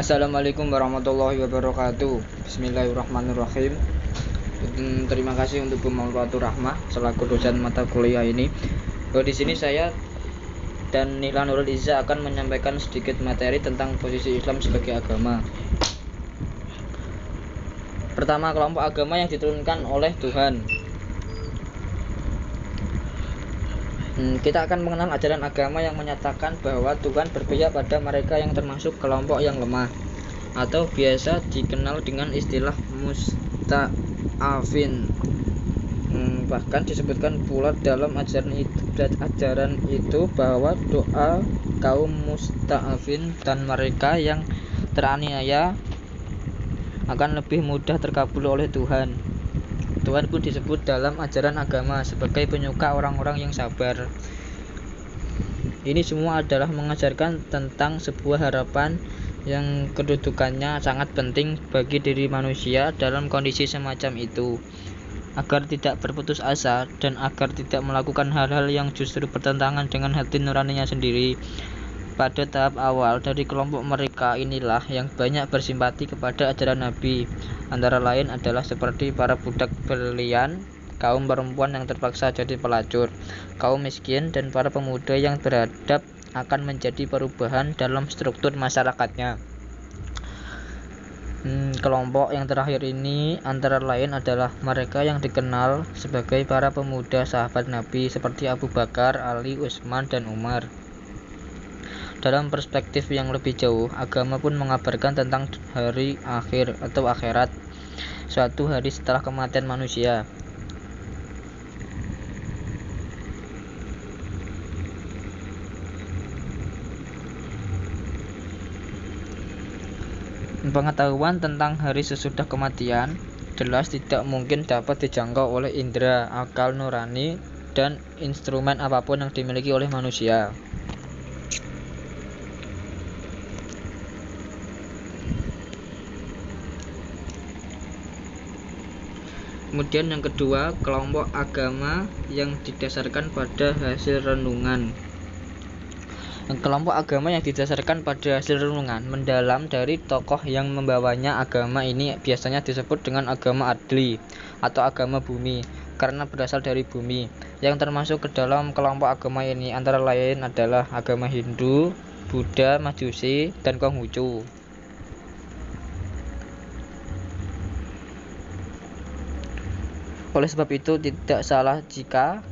Assalamualaikum warahmatullahi wabarakatuh. Bismillahirrahmanirrahim. Terima kasih untuk Bu Maulwatur Rahmah selaku dosen mata kuliah ini. Di sini saya dan Nila Nurul Iza akan menyampaikan sedikit materi tentang posisi Islam sebagai agama. Pertama, kelompok agama yang diturunkan oleh Tuhan. Kita akan mengenal ajaran agama yang menyatakan bahwa Tuhan berpihak pada mereka yang termasuk kelompok yang lemah, atau biasa dikenal dengan istilah musta'afin. Bahkan disebutkan pula dalam ajaran itu bahwa doa kaum musta'afin dan mereka yang teraniaya akan lebih mudah terkabul oleh Tuhan. Tuhan pun disebut dalam ajaran agama sebagai penyuka orang-orang yang sabar. Ini semua adalah mengajarkan tentang sebuah harapan yang kedudukannya sangat penting bagi diri manusia dalam kondisi semacam itu, agar tidak berputus asa dan agar tidak melakukan hal-hal yang justru bertentangan dengan hati nuraninya sendiri. Pada tahap awal dari kelompok mereka inilah yang banyak bersimpati kepada ajaran Nabi. Antara lain adalah seperti para budak berlian, kaum perempuan yang terpaksa jadi pelacur, kaum miskin, dan para pemuda yang beradab akan menjadi perubahan dalam struktur masyarakatnya. Kelompok yang terakhir ini antara lain adalah mereka yang dikenal sebagai para pemuda sahabat Nabi seperti Abu Bakar, Ali, Utsman, dan Umar. Dalam perspektif yang lebih jauh, agama pun mengabarkan tentang hari akhir atau akhirat, suatu hari setelah kematian manusia. Pengetahuan tentang hari sesudah kematian jelas tidak mungkin dapat dijangkau oleh indera, akal nurani, dan instrumen apapun yang dimiliki oleh manusia. Kemudian yang kedua, kelompok agama yang didasarkan pada hasil renungan. Kelompok agama yang didasarkan pada hasil renungan mendalam dari tokoh yang membawanya. Agama ini biasanya disebut dengan agama adli atau agama bumi karena berasal dari bumi. Yang termasuk ke dalam kelompok agama ini antara lain adalah agama Hindu, Buddha, Majusi, dan Konghucu. Oleh sebab itu tidak salah jika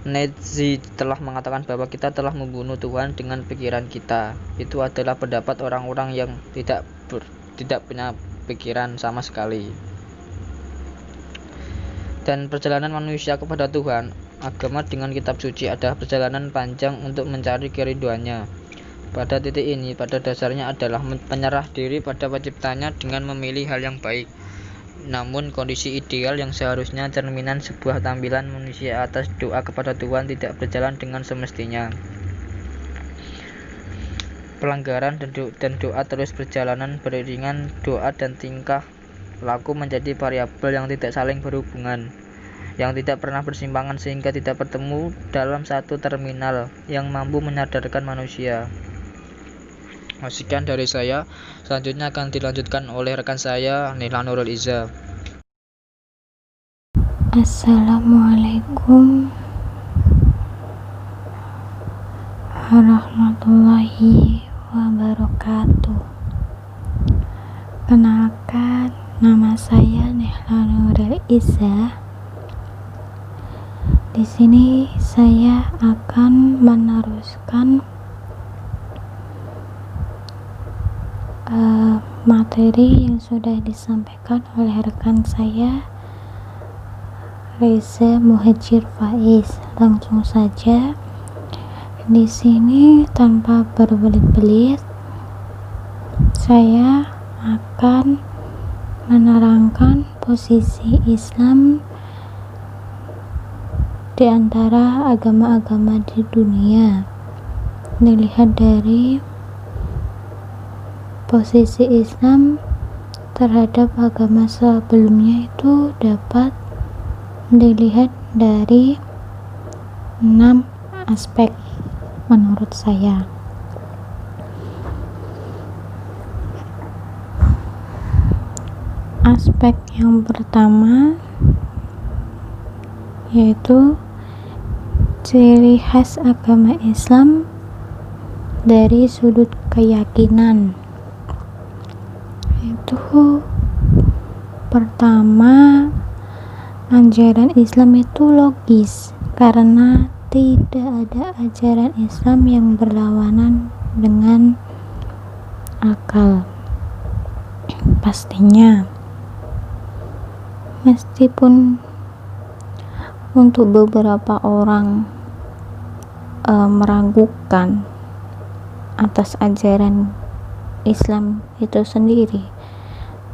Nietzsche telah mengatakan bahwa kita telah membunuh Tuhan dengan pikiran kita. Itu adalah pendapat orang-orang yang tidak punya pikiran sama sekali. Dan perjalanan manusia kepada Tuhan, agama dengan kitab suci adalah perjalanan panjang untuk mencari kerinduannya. Pada titik ini, pada dasarnya adalah menyerah diri pada penciptanya dengan memilih hal yang baik. Namun kondisi ideal yang seharusnya cerminan sebuah tampilan manusia atas doa kepada Tuhan tidak berjalan dengan semestinya. Pelanggaran dan doa terus berjalanan beriringan. Doa dan tingkah laku menjadi variabel yang tidak saling berhubungan, yang tidak pernah bersimpangan sehingga tidak bertemu dalam satu terminal yang mampu menyadarkan manusia. Sekian dari saya, selanjutnya akan dilanjutkan oleh rekan saya Nila Nurul Iza. Assalamualaikum warahmatullahi wabarakatuh. Kenalkan, nama saya Nila Nurul Iza. Di sini saya akan meneruskan materi yang sudah disampaikan oleh rekan saya Reza Muhajir Faiz. Langsung saja, di sini tanpa berbelit-belit saya akan menerangkan posisi Islam di antara agama-agama di dunia. Dilihat dari posisi Islam terhadap agama sebelumnya itu dapat dilihat dari 6 aspek menurut saya. Aspek yang pertama yaitu ciri khas agama Islam dari sudut keyakinan. Itu pertama, ajaran Islam itu logis karena tidak ada ajaran Islam yang berlawanan dengan akal. Pastinya, meskipun untuk beberapa orang meragukan atas ajaran Islam itu sendiri,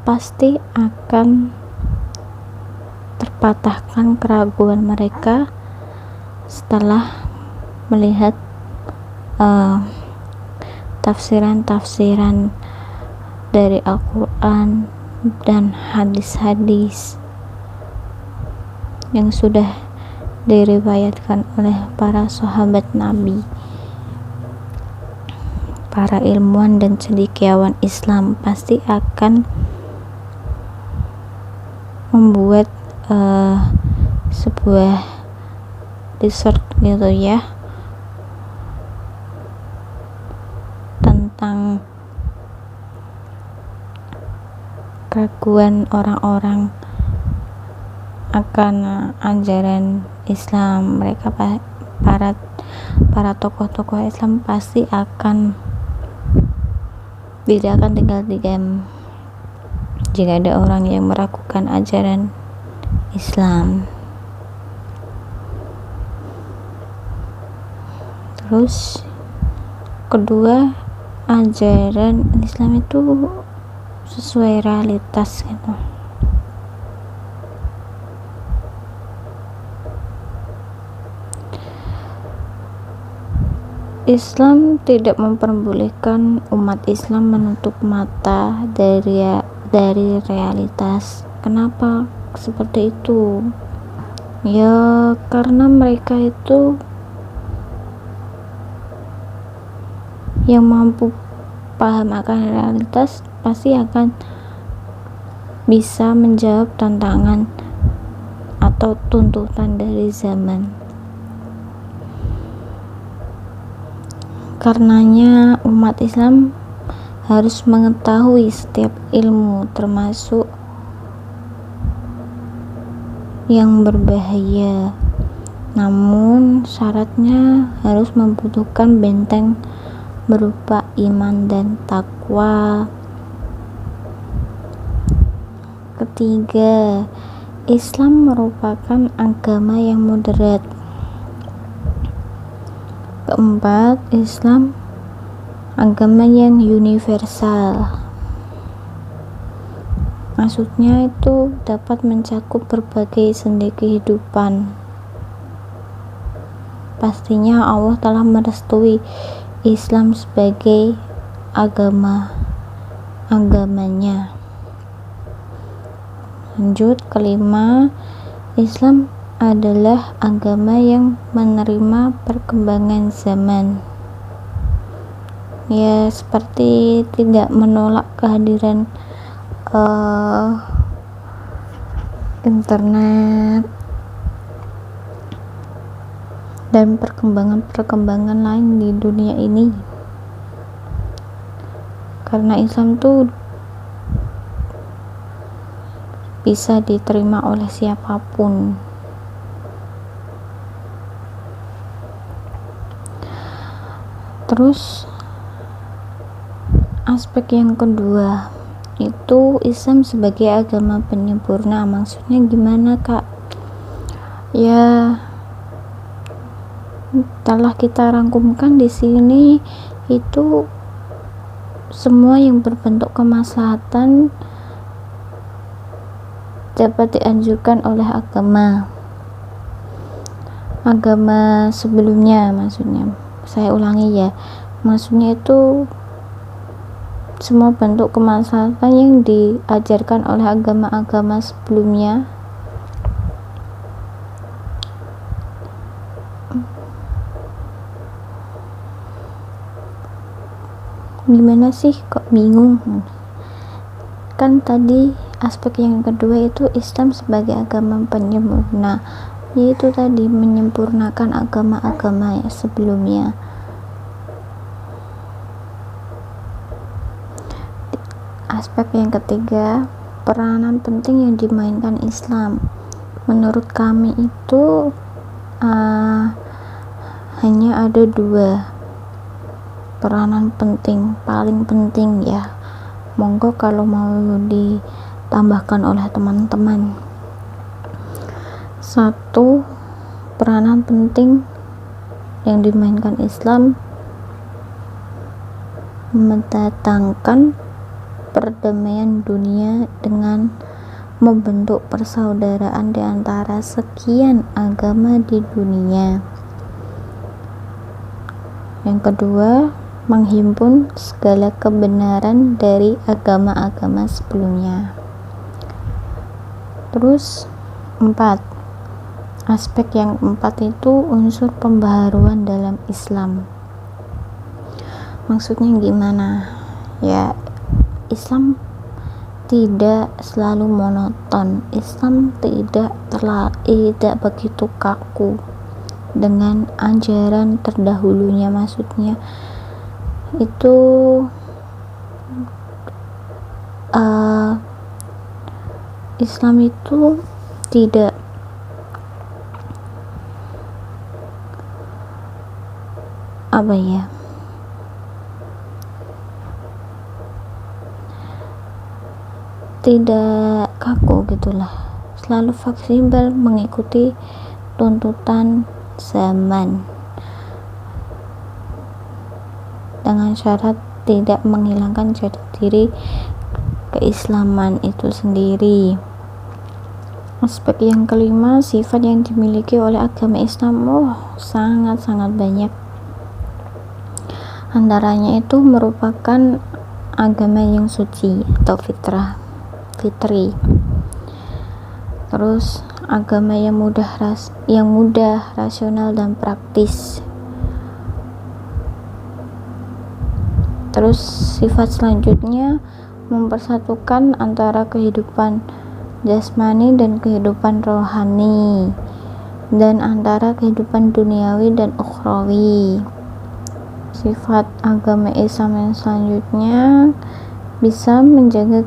pasti akan terpatahkan keraguan mereka setelah melihat tafsiran-tafsiran dari Al-Quran dan hadis-hadis yang sudah diriwayatkan oleh para sahabat Nabi, para ilmuwan dan cendekiawan Islam. Pasti akan membuat sebuah research gitu ya, tentang keraguan orang-orang akan ajaran Islam. Mereka para tokoh-tokoh Islam pasti tidak akan tinggal diam jika ada orang yang meragukan ajaran Islam. Terus kedua, ajaran Islam itu sesuai realitas gitu. Islam tidak memperbolehkan umat Islam menutup mata dari realitas. Kenapa seperti itu? Ya karena mereka itu yang mampu paham akan realitas pasti akan bisa menjawab tantangan atau tuntutan dari zaman. Karenanya umat Islam harus mengetahui setiap ilmu, termasuk yang berbahaya. Namun syaratnya harus membutuhkan benteng berupa iman dan takwa. Ketiga, Islam merupakan agama yang moderat. Keempat, Islam agama yang universal. Maksudnya itu dapat mencakup berbagai sendi kehidupan. Pastinya Allah telah merestui Islam sebagai agamanya. Lanjut, kelima, Islam adalah agama yang menerima perkembangan zaman. Ya, seperti tidak menolak kehadiran internet dan perkembangan lain di dunia ini. Karena Islam tuh bisa diterima oleh siapapun. Terus aspek yang kedua itu Islam sebagai agama penyempurna. Maksudnya gimana, Kak? Ya, telah kita rangkumkan di sini itu semua yang berbentuk kemaslahatan dapat dianjurkan oleh agama sebelumnya. Maksudnya, saya ulangi ya, maksudnya itu semua bentuk kemaslahatan yang diajarkan oleh agama-agama sebelumnya gimana sih, kok bingung? Kan tadi aspek yang kedua itu Islam sebagai agama penyempurna, yaitu tadi menyempurnakan agama-agama sebelumnya. Aspek yang ketiga, peranan penting yang dimainkan Islam. Menurut kami itu hanya ada 2 peranan penting, paling penting ya. Monggo kalau mau ditambahkan oleh teman-teman. 1, peranan penting yang dimainkan Islam mendatangkan perdamaian dunia dengan membentuk persaudaraan di antara sekian agama di dunia. Yang kedua, menghimpun segala kebenaran dari agama-agama sebelumnya. Terus 4, aspek yang 4 itu unsur pembaharuan dalam Islam. Maksudnya gimana? Ya, Islam tidak selalu monoton. Islam tidak begitu kaku dengan ajaran terdahulunya. Maksudnya itu Islam itu tidak tidak kaku gitulah, selalu fleksibel mengikuti tuntutan zaman dengan syarat tidak menghilangkan jati diri keislaman itu sendiri. Aspek yang kelima, sifat yang dimiliki oleh agama Islam sangat-sangat banyak. Antaranya itu merupakan agama yang suci atau fitri. Terus agama yang mudah, rasional dan praktis. Terus sifat selanjutnya mempersatukan antara kehidupan jasmani dan kehidupan rohani, dan antara kehidupan duniawi dan ukhrawi. Sifat agama Islam yang selanjutnya bisa menjaga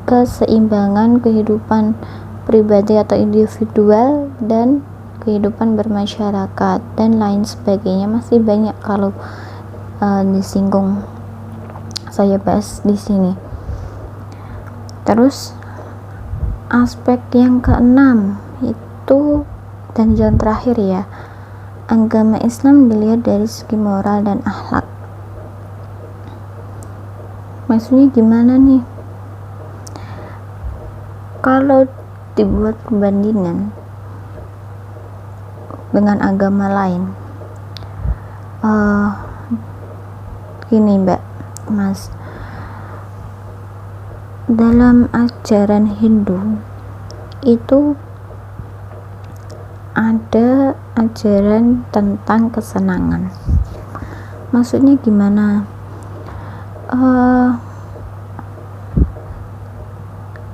keseimbangan kehidupan pribadi atau individual dan kehidupan bermasyarakat dan lain sebagainya. Masih banyak kalau disinggung, saya bahas di sini. Terus aspek yang keenam itu, dan yang terakhir ya, agama Islam dilihat dari segi moral dan akhlak. Maksudnya gimana nih? Kalau dibuat perbandingan dengan agama lain, gini Mbak, Mas, dalam ajaran Hindu itu ada ajaran tentang kesenangan. Maksudnya gimana?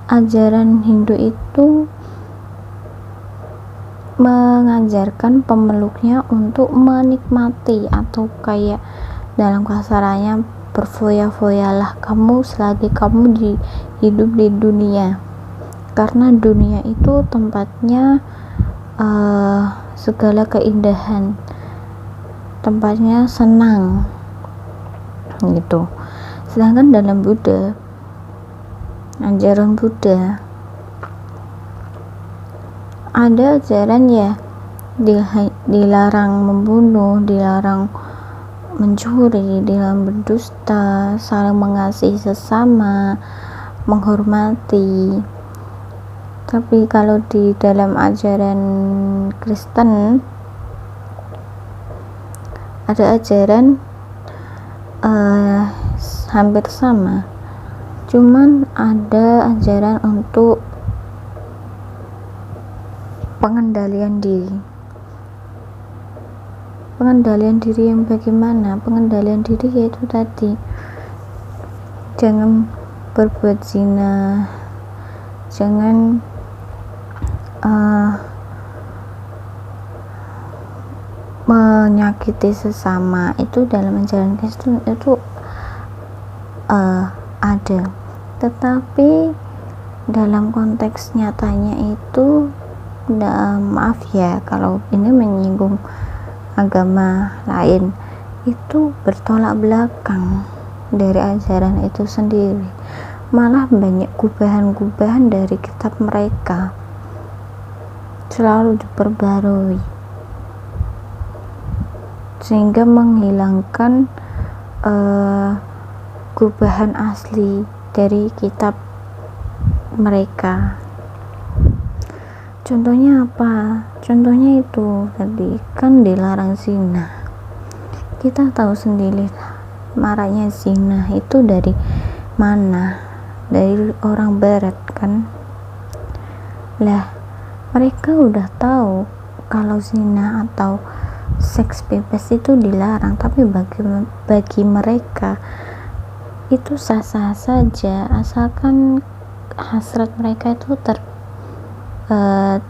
Ajaran Hindu itu mengajarkan pemeluknya untuk menikmati, atau kayak dalam kasarannya, berfoya-foyalah kamu selagi kamu hidup di dunia, karena dunia itu tempatnya segala keindahan, tempatnya senang gitu. Sedangkan dalam ajaran Buddha ada ajaran ya dilarang membunuh, dilarang mencuri, dilarang berdusta, saling mengasihi sesama, menghormati. Tapi kalau di dalam ajaran Kristen ada ajaran hampir sama, cuman ada ajaran untuk pengendalian diri yang bagaimana? Pengendalian diri yaitu tadi, jangan berbuat zina, jangan menyakiti sesama. Itu dalam ajaran Kristen itu ada, tetapi dalam konteks nyatanya itu maaf ya kalau ini menyinggung agama lain, itu bertolak belakang dari ajaran itu sendiri. Malah banyak gubahan-gubahan dari kitab mereka selalu diperbarui sehingga menghilangkan gubahan asli dari kitab mereka. Contohnya apa? Contohnya itu tadi kan dilarang zina. Kita tahu sendiri maraknya zina itu dari mana? Dari orang barat kan. Lah, mereka udah tahu kalau zina atau seks bebas itu dilarang, tapi bagi mereka itu sah-sah saja asalkan hasrat mereka itu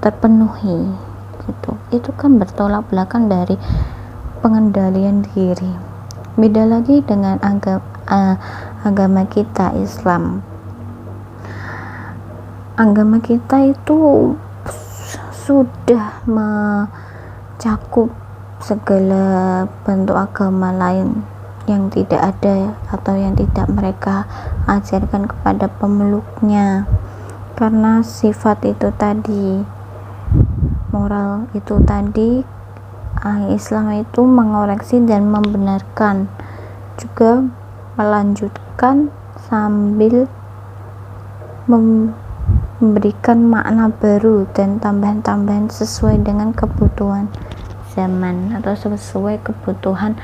terpenuhi gitu. Itu kan bertolak belakang dari pengendalian diri. Beda lagi dengan agama kita Islam. Agama kita itu sudah mencakup segala bentuk agama lain yang tidak ada atau yang tidak mereka ajarkan kepada pemeluknya. Karena sifat itu tadi, moral itu tadi, Islam itu mengoreksi dan membenarkan, juga melanjutkan sambil memberikan makna baru dan tambahan-tambahan sesuai dengan kebutuhan zaman atau sesuai kebutuhan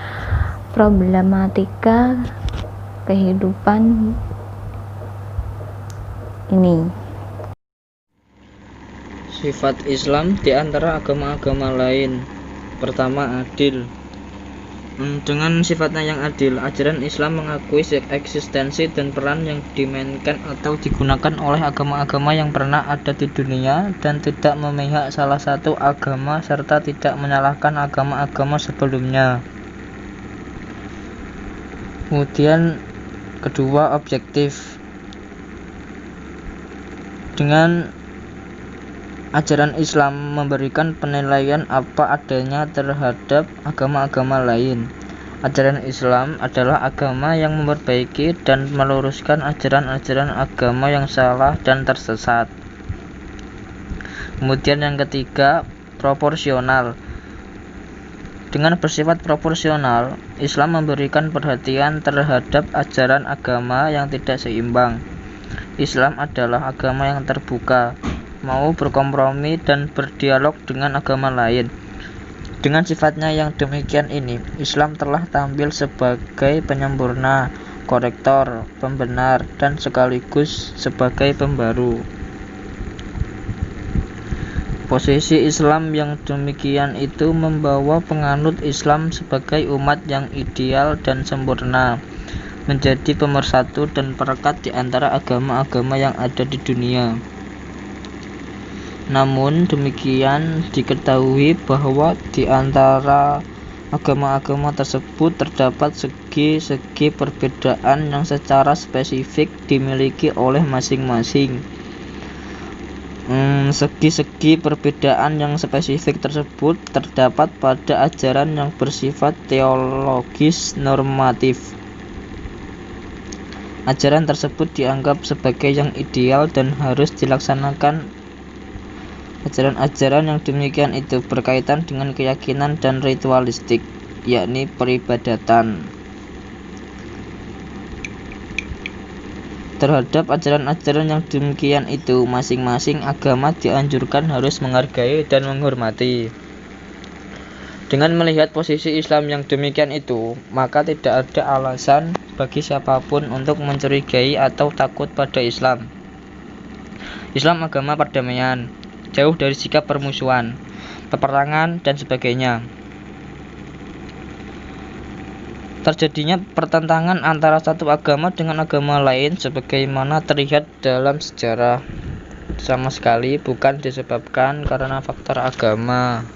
problematika kehidupan ini. Sifat Islam di antara agama-agama lain. Pertama, adil. Dengan sifatnya yang adil, ajaran Islam mengakui eksistensi dan peran yang dimainkan atau digunakan oleh agama-agama yang pernah ada di dunia dan tidak memihak salah satu agama serta tidak menyalahkan agama-agama sebelumnya. Kemudian kedua, objektif. Dengan ajaran Islam memberikan penilaian apa adanya terhadap agama-agama lain. Ajaran Islam adalah agama yang memperbaiki dan meluruskan ajaran-ajaran agama yang salah dan tersesat. Kemudian yang ketiga, proporsional. Dengan bersifat proporsional, Islam memberikan perhatian terhadap ajaran agama yang tidak seimbang. Islam adalah agama yang terbuka, mau berkompromi dan berdialog dengan agama lain. Dengan sifatnya yang demikian ini, Islam telah tampil sebagai penyempurna, korektor, pembenar, dan sekaligus sebagai pembaru. Posisi Islam yang demikian itu membawa penganut Islam sebagai umat yang ideal dan sempurna, menjadi pemersatu dan perekat di antara agama-agama yang ada di dunia. Namun demikian diketahui bahwa di antara agama-agama tersebut terdapat segi-segi perbedaan yang secara spesifik dimiliki oleh masing-masing. Segi-segi perbedaan yang spesifik tersebut terdapat pada ajaran yang bersifat teologis normatif. Ajaran tersebut dianggap sebagai yang ideal dan harus dilaksanakan. Ajaran-ajaran yang demikian itu berkaitan dengan keyakinan dan ritualistik, yakni peribadatan. Terhadap ajaran-ajaran yang demikian itu, masing-masing agama dianjurkan harus menghargai dan menghormati. Dengan melihat posisi Islam yang demikian itu, maka tidak ada alasan bagi siapapun untuk mencurigai atau takut pada Islam. Islam agama perdamaian, jauh dari sikap permusuhan, peperangan, dan sebagainya. Terjadinya pertentangan antara satu agama dengan agama lain sebagaimana terlihat dalam sejarah. sama sekali bukan disebabkan karena faktor agama,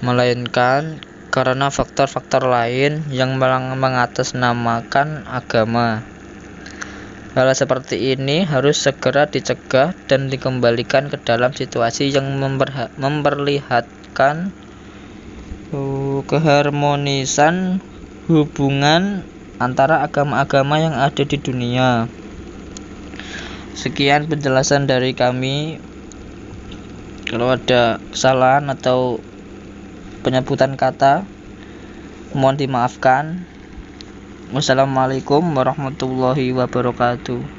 melainkan karena faktor-faktor lain yang mengatasnamakan agama. Hal seperti ini harus segera dicegah dan dikembalikan ke dalam situasi yang memperlihatkan keharmonisan hubungan antara agama-agama yang ada di dunia. Sekian penjelasan dari kami. Kalau ada kesalahan atau penyebutan kata, mohon dimaafkan. Wassalamualaikum warahmatullahi wabarakatuh.